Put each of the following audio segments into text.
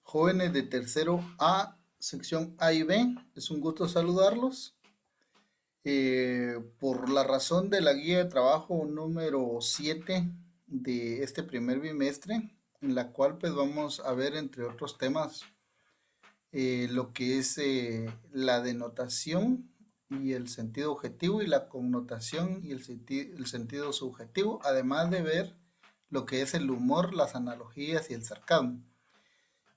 Jóvenes de tercero A, sección A y B, es un gusto saludarlos. Por la razón de la guía de trabajo número 7 de este primer bimestre, en la cual pues vamos a ver entre otros temas lo que es la denotación y el sentido objetivo y la connotación y el sentido subjetivo, además de ver lo que es el humor, las analogías y el sarcasmo.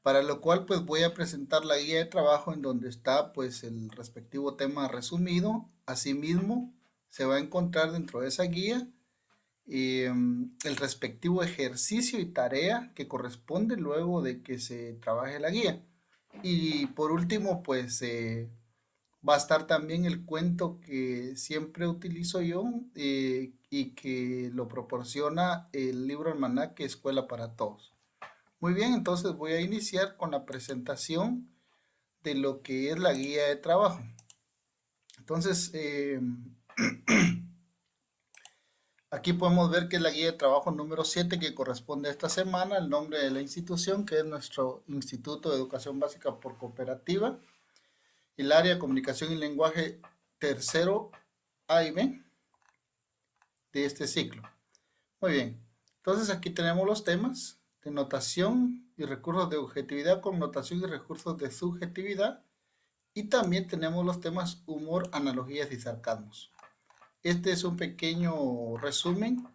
Para lo cual pues voy a presentar la guía de trabajo en donde está pues el respectivo tema resumido. Asimismo se va a encontrar dentro de esa guía el respectivo ejercicio y tarea que corresponde luego de que se trabaje la guía. Y por último pues va a estar también el cuento que siempre utilizo yo y que lo proporciona el libro almanaque Escuela para Todos. Muy bien, entonces voy a iniciar con la presentación de lo que es la guía de trabajo. Entonces, aquí podemos ver que es la guía de trabajo número 7 que corresponde a esta semana, el nombre de la institución, que es nuestro Instituto de Educación Básica por Cooperativa, el área de comunicación y lenguaje tercero A y B de este ciclo. Muy bien, entonces aquí tenemos los temas de notación y recursos de objetividad, connotación y recursos de subjetividad. Y también tenemos los temas humor, analogías y sarcasmos. Este es un pequeño resumen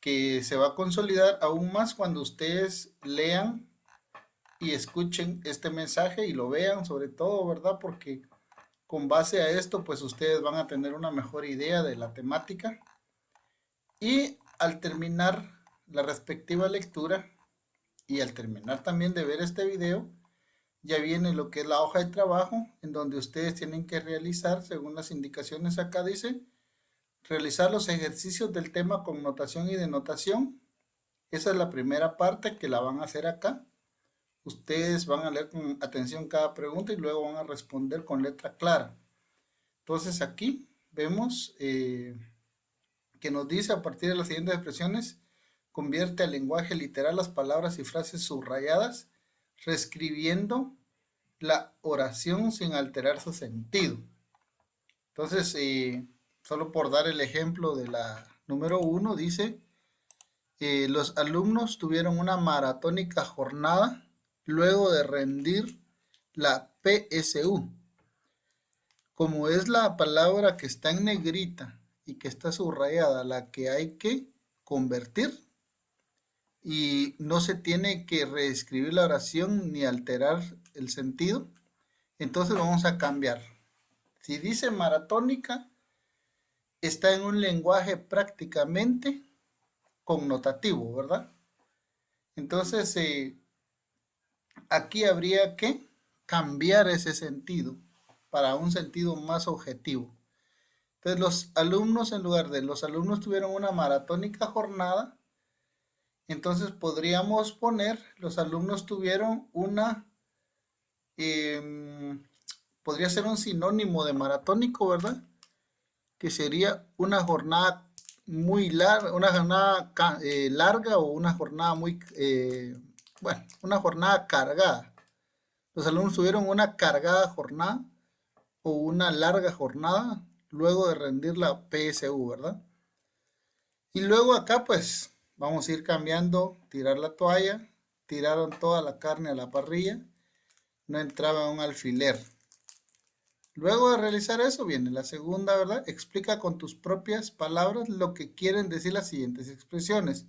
que se va a consolidar aún más cuando ustedes lean y escuchen este mensaje y lo vean sobre todo, ¿verdad? Porque con base a esto, pues ustedes van a tener una mejor idea de la temática. Y al terminar la respectiva lectura y al terminar también de ver este video, ya viene lo que es la hoja de trabajo, en donde ustedes tienen que realizar, según las indicaciones acá dice, realizar los ejercicios del tema connotación y denotación. Esa es la primera parte que la van a hacer acá. Ustedes van a leer con atención cada pregunta y luego van a responder con letra clara. Entonces aquí vemos que nos dice a partir de las siguientes expresiones, convierte al lenguaje literal las palabras y frases subrayadas, reescribiendo la oración sin alterar su sentido. Entonces, solo por dar el ejemplo de la número 1, dice, los alumnos tuvieron una maratónica jornada luego de rendir la PSU. Como es la palabra que está en negrita y que está subrayada la que hay que convertir, y no se tiene que reescribir la oración ni alterar el sentido, entonces vamos a cambiar. Si dice maratónica, está en un lenguaje prácticamente connotativo, ¿verdad? Entonces, aquí habría que cambiar ese sentido para un sentido más objetivo. Entonces, los alumnos, en lugar de los alumnos tuvieron una maratónica jornada, entonces podríamos poner, los alumnos tuvieron una, podría ser un sinónimo de maratónico, ¿verdad? Que sería una jornada muy larga, una jornada larga o una jornada muy, bueno, una jornada cargada. Los alumnos tuvieron una cargada jornada o una larga jornada luego de rendir la PSU, ¿verdad? Y luego acá pues vamos a ir cambiando, tirar la toalla, tiraron toda la carne a la parrilla, no entraba un alfiler. Luego de realizar eso viene la segunda, ¿verdad? Explica con tus propias palabras lo que quieren decir las siguientes expresiones.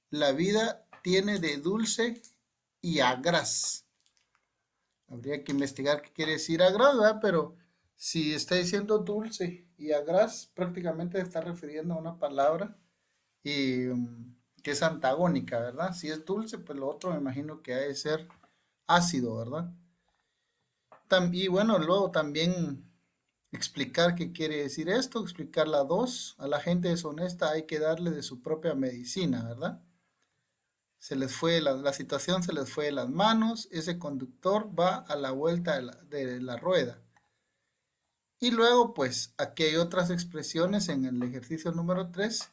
La vida tiene de dulce y agraz. Habría que investigar qué quiere decir agraz, ¿verdad? Pero si está diciendo dulce y agraz, prácticamente se está refiriendo a una palabra que es antagónica, ¿verdad? Si es dulce, pues lo otro me imagino que ha de ser ácido, ¿verdad? Y bueno, luego también explicar qué quiere decir esto, explicar la dos. A la gente deshonesta hay que darle de su propia medicina, ¿verdad? Se les fue, la situación se les fue de las manos, ese conductor va a la vuelta de la rueda. Y luego, pues, aquí hay otras expresiones en el ejercicio número 3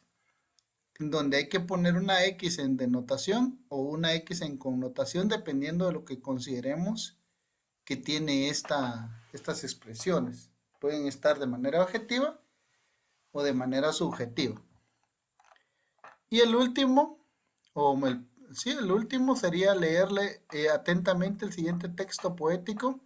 donde hay que poner una X en denotación o una X en connotación dependiendo de lo que consideremos que tiene estas expresiones. Pueden estar de manera objetiva o de manera subjetiva. Y el último, el último sería leerle atentamente el siguiente texto poético,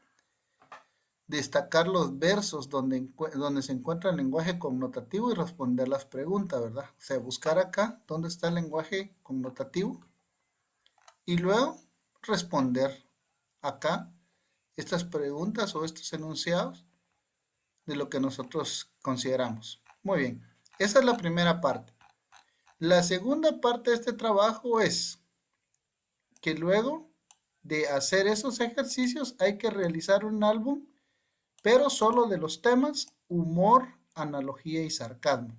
destacar los versos donde se encuentra el lenguaje connotativo y responder las preguntas, ¿verdad? O sea, buscar acá dónde está el lenguaje connotativo y luego responder acá estas preguntas o estos enunciados de lo que nosotros consideramos. Muy bien, esa es la primera parte. La segunda parte de este trabajo es que luego de hacer esos ejercicios hay que realizar un álbum, pero solo de los temas humor, analogía y sarcasmo.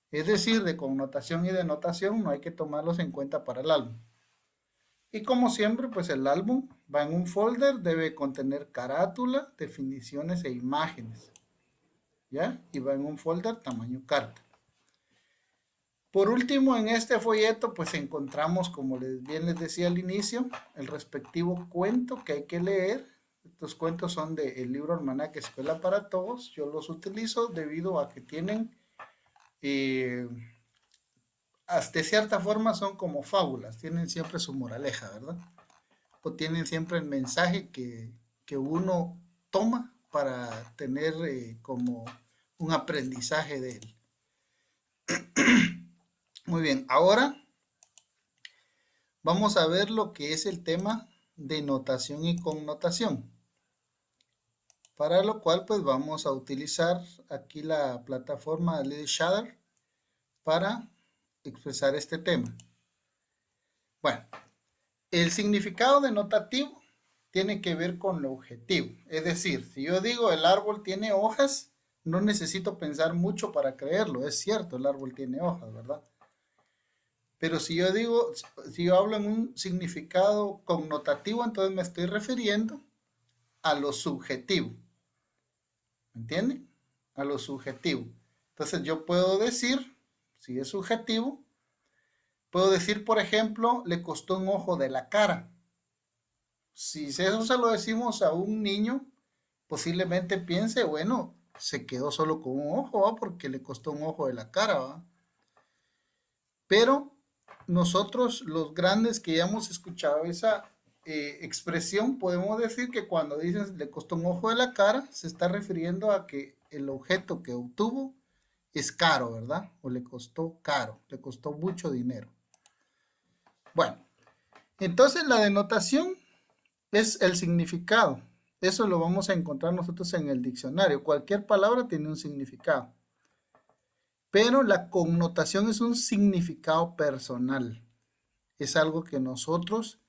Es decir, de connotación y denotación no hay que tomarlos en cuenta para el álbum. Y como siempre, pues el álbum va en un folder, debe contener carátula, definiciones e imágenes. ¿Ya? Y va en un folder tamaño carta. Por último, en este folleto, pues encontramos, como bien les decía al inicio, el respectivo cuento que hay que leer. Estos cuentos son del libro Almanaque Escuela para Todos. Yo los utilizo debido a que tienen, hasta cierta forma, son como fábulas. Tienen siempre su moraleja, ¿verdad? O tienen siempre el mensaje que uno toma para tener como un aprendizaje de él. Muy bien, ahora vamos a ver lo que es el tema de notación y connotación. Para lo cual pues vamos a utilizar aquí la plataforma Little Shader para expresar este tema. Bueno, el significado denotativo tiene que ver con lo objetivo. Es decir, si yo digo el árbol tiene hojas, no necesito pensar mucho para creerlo. Es cierto, el árbol tiene hojas, ¿verdad? Pero si yo hablo en un significado connotativo, entonces me estoy refiriendo a lo subjetivo. ¿Me entienden? A lo subjetivo. Entonces yo puedo decir, si es subjetivo, puedo decir, por ejemplo, le costó un ojo de la cara. Si eso se lo decimos a un niño, posiblemente piense, bueno, se quedó solo con un ojo, ¿va? Porque le costó un ojo de la cara, ¿va? Pero nosotros, los grandes que ya hemos escuchado esa expresión, podemos decir que cuando dicen le costó un ojo de la cara, se está refiriendo a que el objeto que obtuvo es caro, ¿verdad? O le costó caro, le costó mucho dinero. Bueno, entonces la denotación es el significado. Eso lo vamos a encontrar nosotros en el diccionario. Cualquier palabra tiene un significado. Pero la connotación es un significado personal. Es algo que nosotros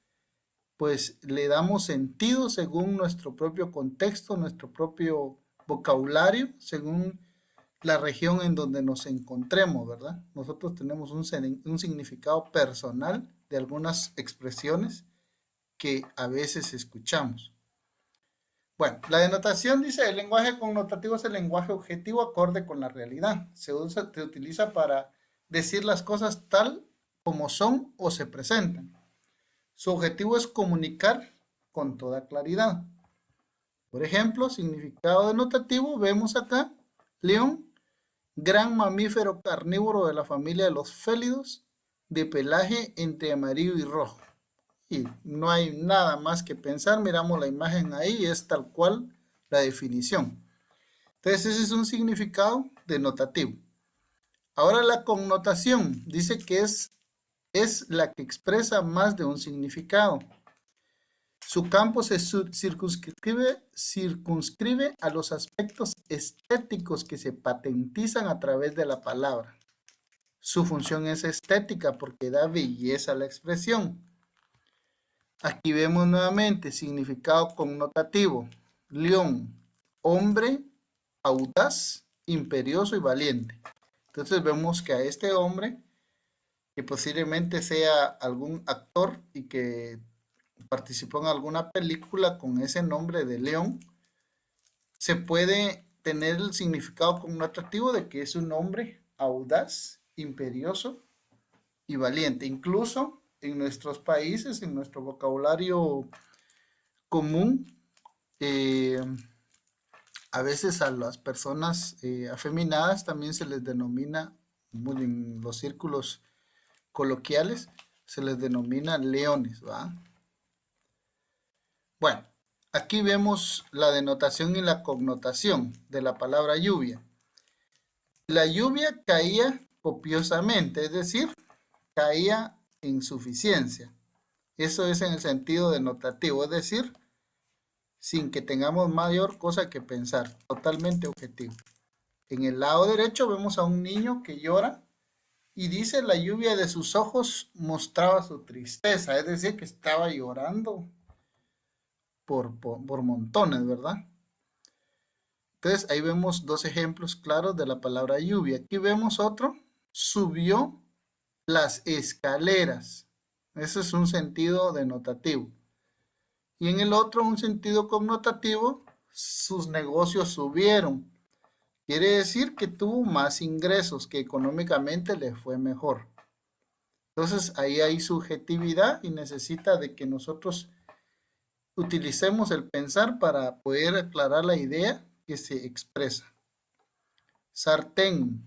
pues le damos sentido según nuestro propio contexto, nuestro propio vocabulario, según la región en donde nos encontremos, ¿verdad? Nosotros tenemos un significado personal de algunas expresiones que a veces escuchamos. Bueno, la denotación dice, el lenguaje connotativo es el lenguaje objetivo acorde con la realidad. Se utiliza para decir las cosas tal como son o se presentan. Su objetivo es comunicar con toda claridad. Por ejemplo, significado denotativo, vemos acá, león, gran mamífero carnívoro de la familia de los félidos, de pelaje entre amarillo y rojo. Y no hay nada más que pensar, miramos la imagen ahí y es tal cual la definición. Entonces ese es un significado denotativo. Ahora la connotación dice que es la que expresa más de un significado. Su campo se circunscribe a los aspectos estéticos que se patentizan a través de la palabra. Su función es estética porque da belleza a la expresión. Aquí vemos nuevamente significado connotativo. León, hombre, audaz, imperioso y valiente. Entonces vemos que a este hombre, que posiblemente sea algún actor y que participó en alguna película con ese nombre de León, se puede tener el significado connotativo de que es un hombre audaz, imperioso y valiente. Incluso en nuestros países, en nuestro vocabulario común, eh, a veces a las personas afeminadas también se les denomina, bueno, en los círculos coloquiales, se les denomina leones, ¿va? Bueno, aquí vemos la denotación y la connotación de la palabra lluvia. La lluvia caía copiosamente, es decir, caía en suficiencia. Eso es en el sentido denotativo, es decir, sin que tengamos mayor cosa que pensar, totalmente objetivo. En el lado derecho vemos a un niño que llora y dice la lluvia de sus ojos mostraba su tristeza, es decir, que estaba llorando por montones, ¿verdad? Entonces ahí vemos dos ejemplos claros de la palabra lluvia. Aquí vemos otro, subió las escaleras. Ese es un sentido denotativo. Y en el otro, un sentido connotativo, sus negocios subieron. Quiere decir que tuvo más ingresos, que económicamente le fue mejor. Entonces ahí hay subjetividad y necesita de que nosotros utilicemos el pensar para poder aclarar la idea que se expresa. Sartén.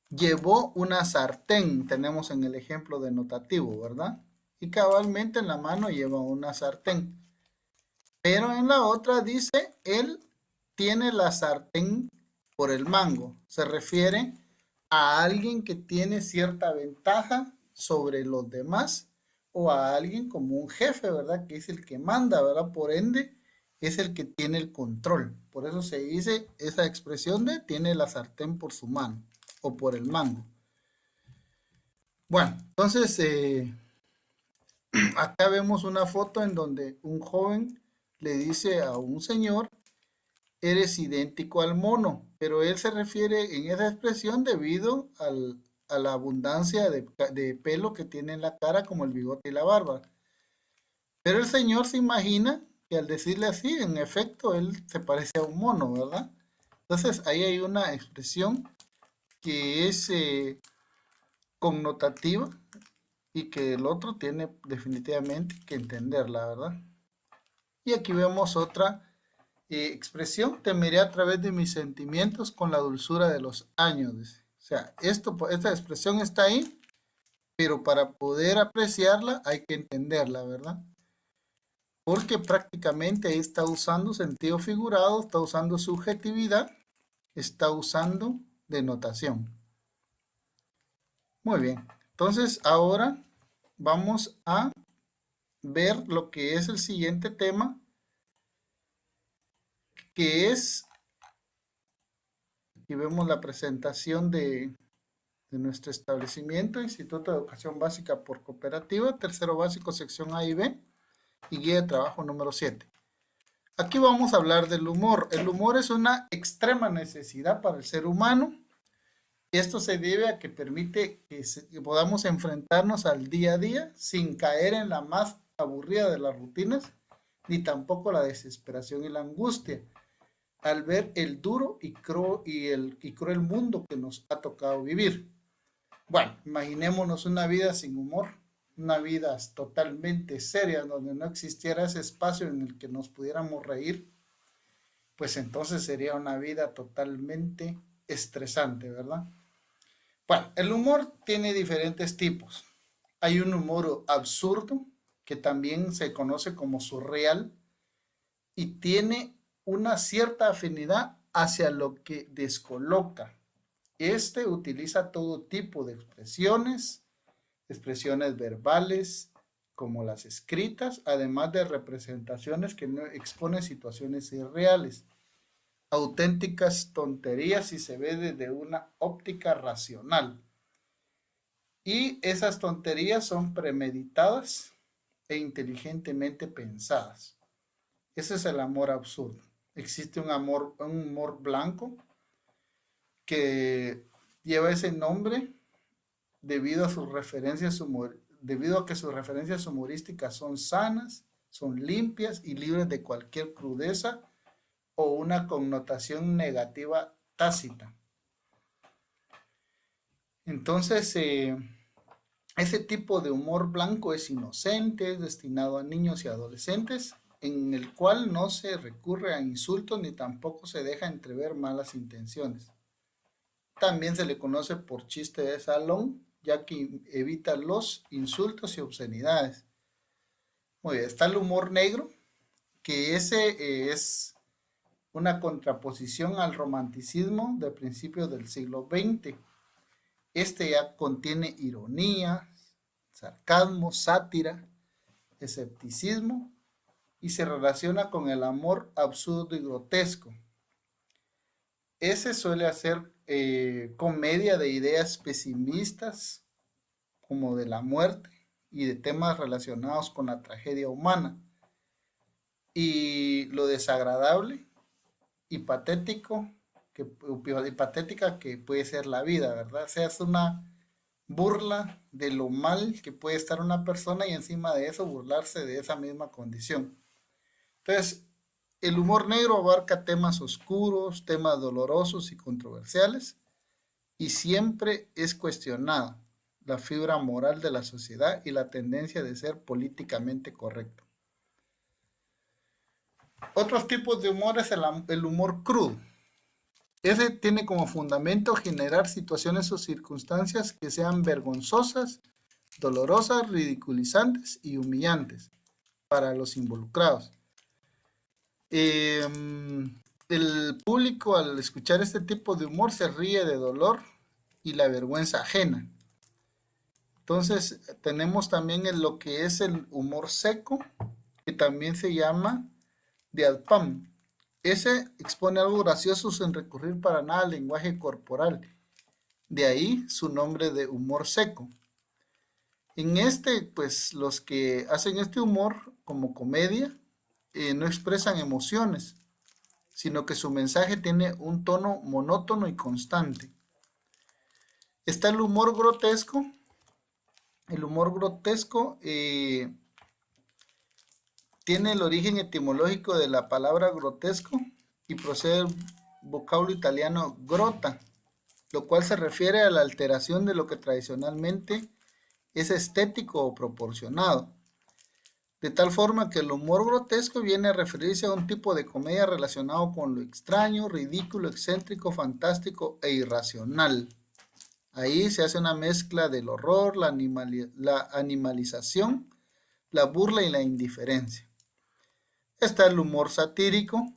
Llevó una sartén, tenemos en el ejemplo denotativo, ¿verdad? Y cabalmente en la mano lleva una sartén. Pero en la otra dice, él tiene la sartén por el mango. Se refiere a alguien que tiene cierta ventaja sobre los demás o a alguien como un jefe, ¿verdad? Que es el que manda, ¿verdad? Por ende, es el que tiene el control. Por eso se dice esa expresión de tiene la sartén por su mano o por el mango. Bueno, entonces acá vemos una foto en donde un joven le dice a un señor, eres idéntico al mono, pero él se refiere en esa expresión debido a la abundancia de pelo que tiene en la cara, como el bigote y la barba. Pero el señor se imagina que al decirle así, en efecto, él se parece a un mono, ¿verdad? Entonces ahí hay una expresión que es connotativa y que el otro tiene definitivamente que entenderla, ¿verdad? Y aquí vemos otra expresión, temeré a través de mis sentimientos con la dulzura de los años. Dice. O sea, esta expresión está ahí, pero para poder apreciarla hay que entenderla, ¿verdad? Porque prácticamente ahí está usando sentido figurado, está usando subjetividad, está usando denotación. Muy bien, entonces ahora vamos a ver lo que es el siguiente tema, que es, aquí vemos la presentación de nuestro establecimiento, Instituto de Educación Básica por Cooperativa, tercero básico, sección A y B, y guía de trabajo número 7. Aquí vamos a hablar del humor. El humor es una extrema necesidad para el ser humano. Esto se debe a que permite que podamos enfrentarnos al día a día sin caer en la más aburrida de las rutinas, ni tampoco la desesperación y la angustia al ver el duro y cruel mundo que nos ha tocado vivir. Bueno, imaginémonos una vida sin humor, una vida totalmente seria, donde no existiera ese espacio en el que nos pudiéramos reír, pues entonces sería una vida totalmente estresante, ¿verdad? Bueno, el humor tiene diferentes tipos. Hay un humor absurdo, que también se conoce como surreal, y tiene una cierta afinidad hacia lo que descoloca. Este utiliza todo tipo de expresiones verbales como las escritas, además de representaciones que no exponen situaciones irreales, auténticas tonterías si se ve desde una óptica racional. Y esas tonterías son premeditadas e inteligentemente pensadas. Ese es el amor absurdo. Existe un humor blanco que lleva ese nombre debido a que sus referencias humorísticas son sanas, son limpias y libres de cualquier crudeza o una connotación negativa tácita. Entonces, ese tipo de humor blanco es inocente, es destinado a niños y adolescentes, en el cual no se recurre a insultos ni tampoco se deja entrever malas intenciones. También se le conoce por chiste de salón, ya que evita los insultos y obscenidades. Muy bien, está el humor negro, que ese es una contraposición al romanticismo de principios del siglo XX. Este ya contiene ironía, sarcasmo, sátira, escepticismo y se relaciona con el amor absurdo y grotesco. Ese suele hacer comedia de ideas pesimistas como de la muerte y de temas relacionados con la tragedia humana y lo desagradable y patético y patética que puede ser la vida, ¿verdad? O sea, es una burla de lo mal que puede estar una persona y encima de eso burlarse de esa misma condición. Entonces, el humor negro abarca temas oscuros, temas dolorosos y controversiales y siempre es cuestionada la fibra moral de la sociedad y la tendencia de ser políticamente correcto. Otros tipos de humor es el humor crudo. Ese tiene como fundamento generar situaciones o circunstancias que sean vergonzosas, dolorosas, ridiculizantes y humillantes para los involucrados. El público al escuchar este tipo de humor se ríe de dolor y la vergüenza ajena. Entonces tenemos también lo que es el humor seco, que también se llama deadpan. Ese expone algo gracioso sin recurrir para nada al lenguaje corporal. De ahí su nombre de humor seco. En este, pues los que hacen este humor como comedia no expresan emociones, sino que su mensaje tiene un tono monótono y constante. Está el humor grotesco. El humor grotesco tiene el origen etimológico de la palabra grotesco y procede del vocablo italiano grota, lo cual se refiere a la alteración de lo que tradicionalmente es estético o proporcionado. De tal forma que el humor grotesco viene a referirse a un tipo de comedia relacionado con lo extraño, ridículo, excéntrico, fantástico e irracional. Ahí se hace una mezcla del horror, la animalización, la burla y la indiferencia. Está el humor satírico.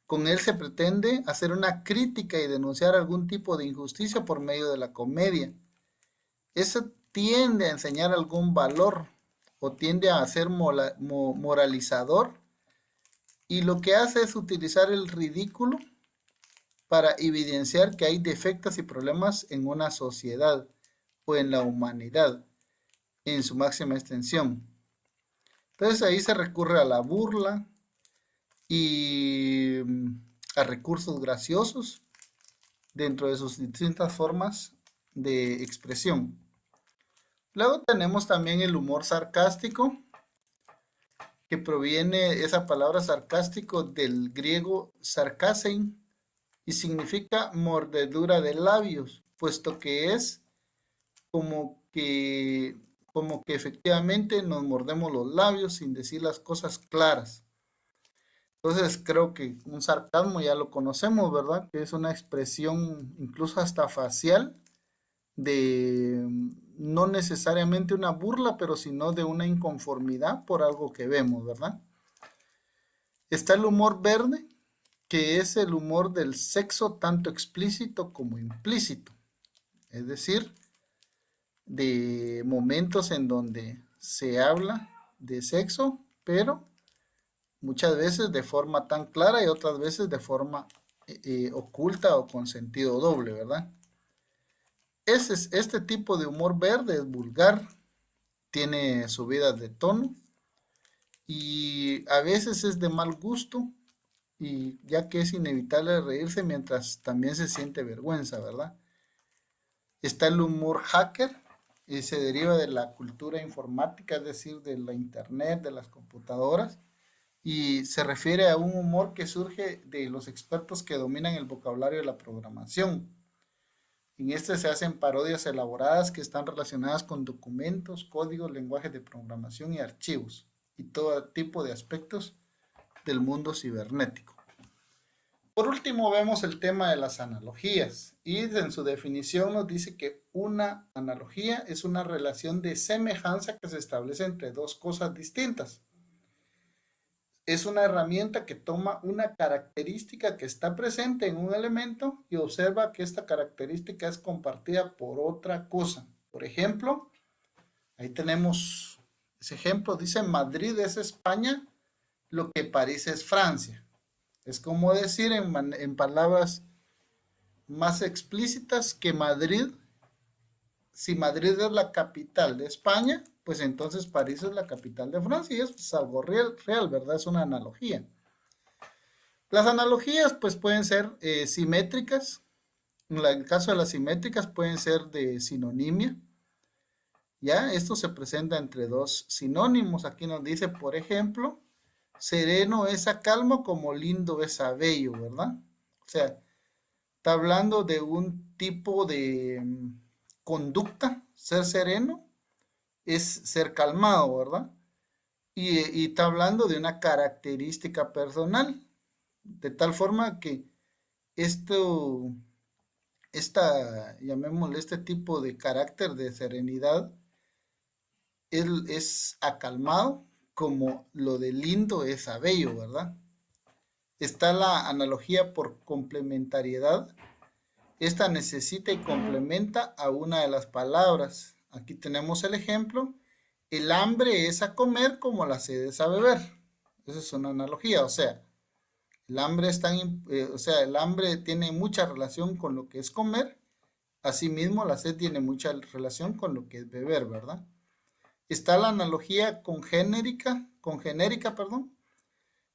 Con él se pretende hacer una crítica y denunciar algún tipo de injusticia por medio de la comedia. Eso tiende a enseñar algún valor o tiende a ser moralizador y lo que hace es utilizar el ridículo para evidenciar que hay defectos y problemas en una sociedad o en la humanidad en su máxima extensión. Entonces ahí se recurre a la burla y a recursos graciosos dentro de sus distintas formas de expresión. Luego tenemos también el humor sarcástico, que proviene esa palabra sarcástico del griego sarkasein y significa mordedura de labios, puesto que es como que, como que efectivamente nos mordemos los labios sin decir las cosas claras. Entonces creo que un sarcasmo ya lo conocemos, ¿verdad? Que es una expresión incluso hasta facial de no necesariamente una burla, pero sino de una inconformidad por algo que vemos, ¿verdad? Está el humor verde, que es el humor del sexo tanto explícito como implícito. Es decir, de momentos en donde se habla de sexo, pero muchas veces de forma tan clara y otras veces de forma oculta o con sentido doble, ¿verdad? Este tipo de humor verde es vulgar, tiene subidas de tono y a veces es de mal gusto, y ya que es inevitable reírse mientras también se siente vergüenza, ¿verdad? Está el humor hacker y se deriva de la cultura informática, es decir, de la internet, de las computadoras, y se refiere a un humor que surge de los expertos que dominan el vocabulario de la programación. En este se hacen parodias elaboradas que están relacionadas con documentos, códigos, lenguajes de programación y archivos, y todo tipo de aspectos del mundo cibernético. Por último, vemos el tema de las analogías, y en su definición nos dice que una analogía es una relación de semejanza que se establece entre dos cosas distintas. Es una herramienta que toma una característica que está presente en un elemento y observa que esta característica es compartida por otra cosa. Por ejemplo, ahí tenemos ese ejemplo, dice Madrid es España, lo que París es Francia. Es como decir en palabras más explícitas que Madrid, si Madrid es la capital de España, pues entonces París es la capital de Francia, y eso es algo real, ¿verdad? Es una analogía. Las analogías pues pueden ser simétricas. En el caso de las simétricas pueden ser de sinonimia. Ya, esto se presenta entre dos sinónimos. Aquí nos dice, por ejemplo, sereno es a calmo como lindo es a bello, ¿verdad? O sea, está hablando de un tipo de conducta. Ser sereno es ser calmado, ¿verdad? Y está hablando de una característica personal, de tal forma que esto, llamémosle este tipo de carácter de serenidad, él es acalmado como lo de lindo es a bello, ¿verdad? Está la analogía por complementariedad. Esta necesita y complementa a una de las palabras. Aquí tenemos el ejemplo. El hambre es a comer como la sed es a beber. Esa es una analogía, o sea, el hambre es el hambre tiene mucha relación con lo que es comer. Asimismo, la sed tiene mucha relación con lo que es beber, ¿verdad? Está la analogía congenérica, perdón,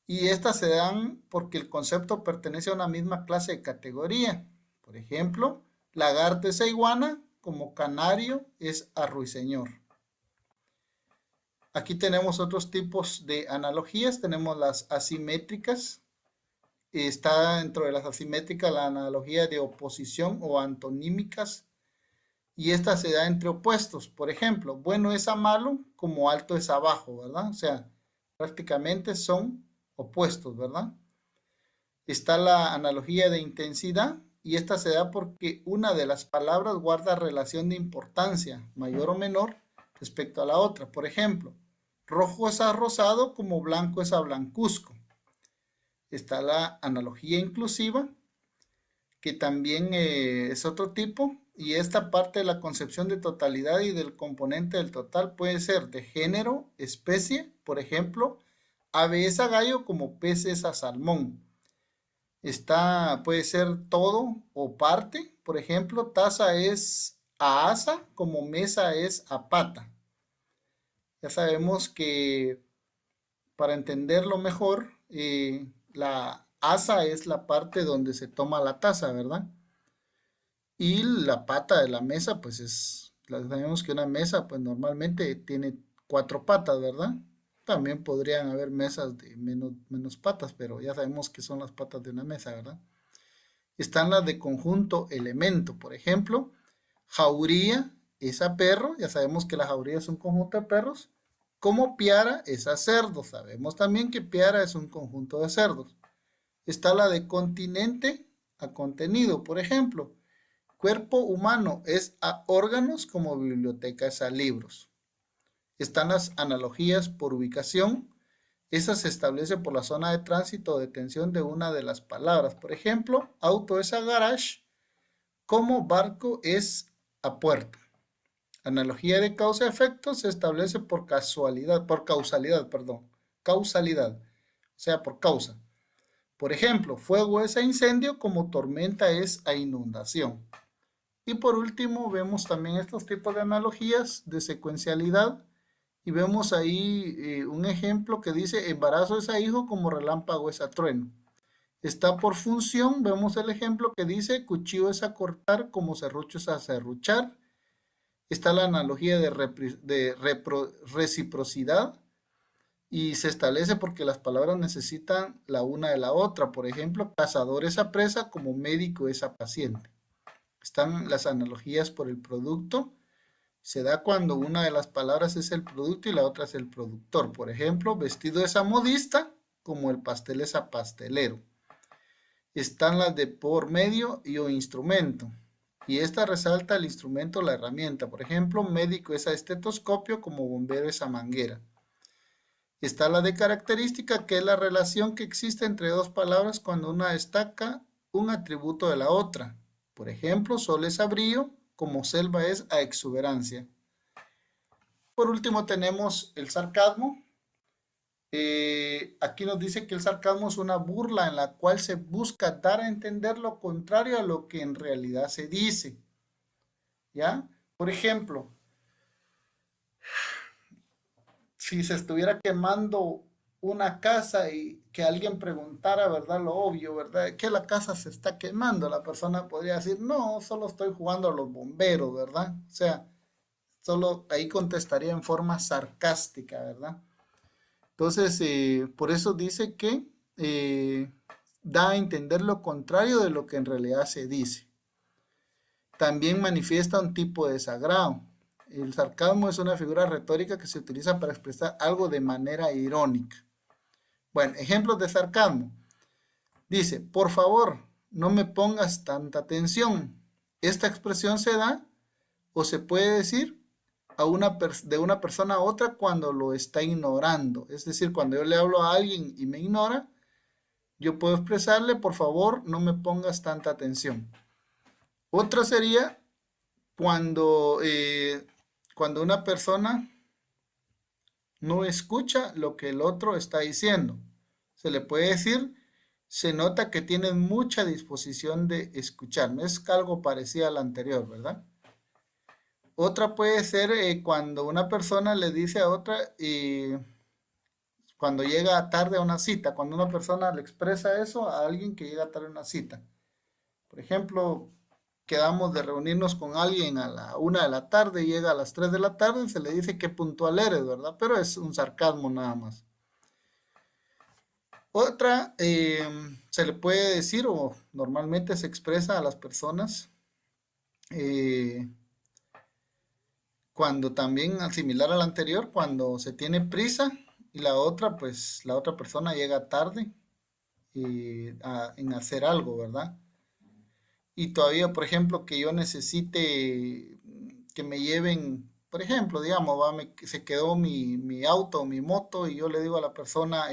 y estas se dan porque el concepto pertenece a una misma clase de categoría. Por ejemplo, lagarto es a iguana, como canario es a ruiseñor. Aquí tenemos otros tipos de analogías. Tenemos las asimétricas. Está dentro de las asimétricas la analogía de oposición o antonímicas. Y esta se da entre opuestos. Por ejemplo, bueno es a malo como alto es a bajo, ¿verdad? O sea, prácticamente son opuestos, ¿verdad? Está la analogía de intensidad, y esta se da porque una de las palabras guarda relación de importancia, mayor o menor, respecto a la otra. Por ejemplo, rojo es a rosado como blanco es a blancuzco. Está la analogía inclusiva, que también es otro tipo, y esta parte de la concepción de totalidad y del componente del total puede ser de género, especie, por ejemplo, ave es a gallo como pez es a salmón. Puede ser todo o parte, por ejemplo, taza es a asa como mesa es a pata. Ya sabemos que para entenderlo mejor, la asa es la parte donde se toma la taza, ¿verdad? Y la pata de la mesa, pues sabemos que una mesa, pues normalmente tiene 4 patas, ¿verdad? También podrían haber mesas de menos patas, pero ya sabemos que son las patas de una mesa, ¿verdad? Están las de conjunto elemento, por ejemplo, jauría es a perro, ya sabemos que la jauría es un conjunto de perros, como piara es a cerdo, sabemos también que piara es un conjunto de cerdos. Está la de continente a contenido, por ejemplo, cuerpo humano es a órganos como biblioteca es a libros. Están las analogías por ubicación. Esa se establece por la zona de tránsito o detención de una de las palabras. Por ejemplo, auto es a garage, como barco es a puerto. Analogía de causa-efecto se establece por causalidad, o sea, por causa. Por ejemplo, fuego es a incendio como tormenta es a inundación. Y por último, vemos también estos tipos de analogías de secuencialidad. Y vemos ahí un ejemplo que dice embarazo es a hijo como relámpago es a trueno. Está por función, vemos el ejemplo que dice cuchillo es a cortar como serrucho es a serruchar. Está la analogía de reciprocidad, y se establece porque las palabras necesitan la una de la otra. Por ejemplo, cazador es a presa como médico es a paciente. Están las analogías por el producto. Se da cuando una de las palabras es el producto y la otra es el productor. Por ejemplo, vestido es a modista, como el pastel es a pastelero. Están las de por medio y o instrumento. Y esta resalta el instrumento o la herramienta. Por ejemplo, médico es a estetoscopio, como bombero es a manguera. Está la de característica, que es la relación que existe entre dos palabras cuando una destaca un atributo de la otra. Por ejemplo, sol es a brío, como selva es a exuberancia. Por último tenemos el sarcasmo. Aquí nos dice que el sarcasmo es una burla en la cual se busca dar a entender lo contrario a lo que en realidad se dice. ¿Ya? Por ejemplo, si se estuviera quemando una casa y que alguien preguntara, ¿verdad? Lo obvio, ¿verdad? Que la casa se está quemando. La persona podría decir, no, solo estoy jugando a los bomberos, ¿verdad? O sea, solo ahí contestaría en forma sarcástica, ¿verdad? Entonces, por eso dice que da a entender lo contrario de lo que en realidad se dice. También manifiesta un tipo de desagrado. El sarcasmo es una figura retórica que se utiliza para expresar algo de manera irónica. Bueno, ejemplos de sarcasmo. Dice, por favor, no me pongas tanta atención. Esta expresión se da o se puede decir de una persona a otra cuando lo está ignorando. Es decir, cuando yo le hablo a alguien y me ignora, yo puedo expresarle, por favor, no me pongas tanta atención. Otra sería cuando, cuando una persona no escucha lo que el otro está diciendo. Se le puede decir, se nota que tienes mucha disposición de escuchar. No es algo parecido al anterior, ¿verdad? Otra puede ser cuando una persona le dice a otra, cuando llega tarde a una cita, cuando una persona le expresa eso a alguien que llega tarde a una cita. Por ejemplo, quedamos de reunirnos con alguien a la 1 de la tarde y llega a las 3 de la tarde, se le dice que puntual eres, ¿verdad? Pero es un sarcasmo nada más. Otra, se le puede decir o normalmente se expresa a las personas cuando también, similar al anterior, cuando se tiene prisa y la otra, pues la otra persona llega tarde en hacer algo, ¿verdad? Y todavía, por ejemplo, que yo necesite que me lleven, por ejemplo, digamos, se quedó mi auto o mi moto y yo le digo a la persona,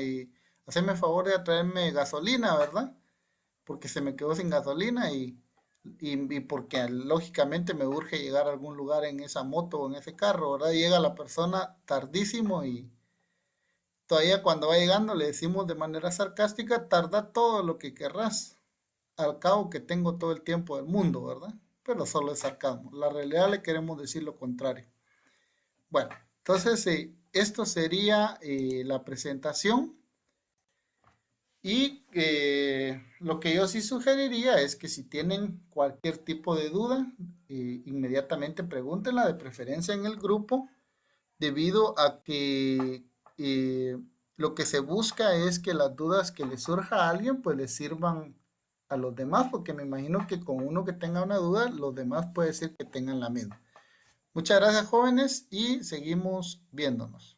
haceme el favor de traerme gasolina, ¿verdad? Porque se me quedó sin gasolina y porque lógicamente me urge llegar a algún lugar en esa moto o en ese carro, ¿verdad? Y llega la persona tardísimo y todavía cuando va llegando le decimos de manera sarcástica, tarda todo lo que querrás, al cabo que tengo todo el tiempo del mundo, ¿verdad? Pero solo es sarcasmo. La realidad le queremos decir lo contrario. Bueno, entonces esto sería la presentación y lo que yo sí sugeriría es que si tienen cualquier tipo de duda, inmediatamente pregúntenla, de preferencia en el grupo, debido a que lo que se busca es que las dudas que le surja a alguien pues le sirvan a los demás, porque me imagino que con uno que tenga una duda, los demás puede ser que tengan la misma. Muchas gracias, jóvenes, y seguimos viéndonos.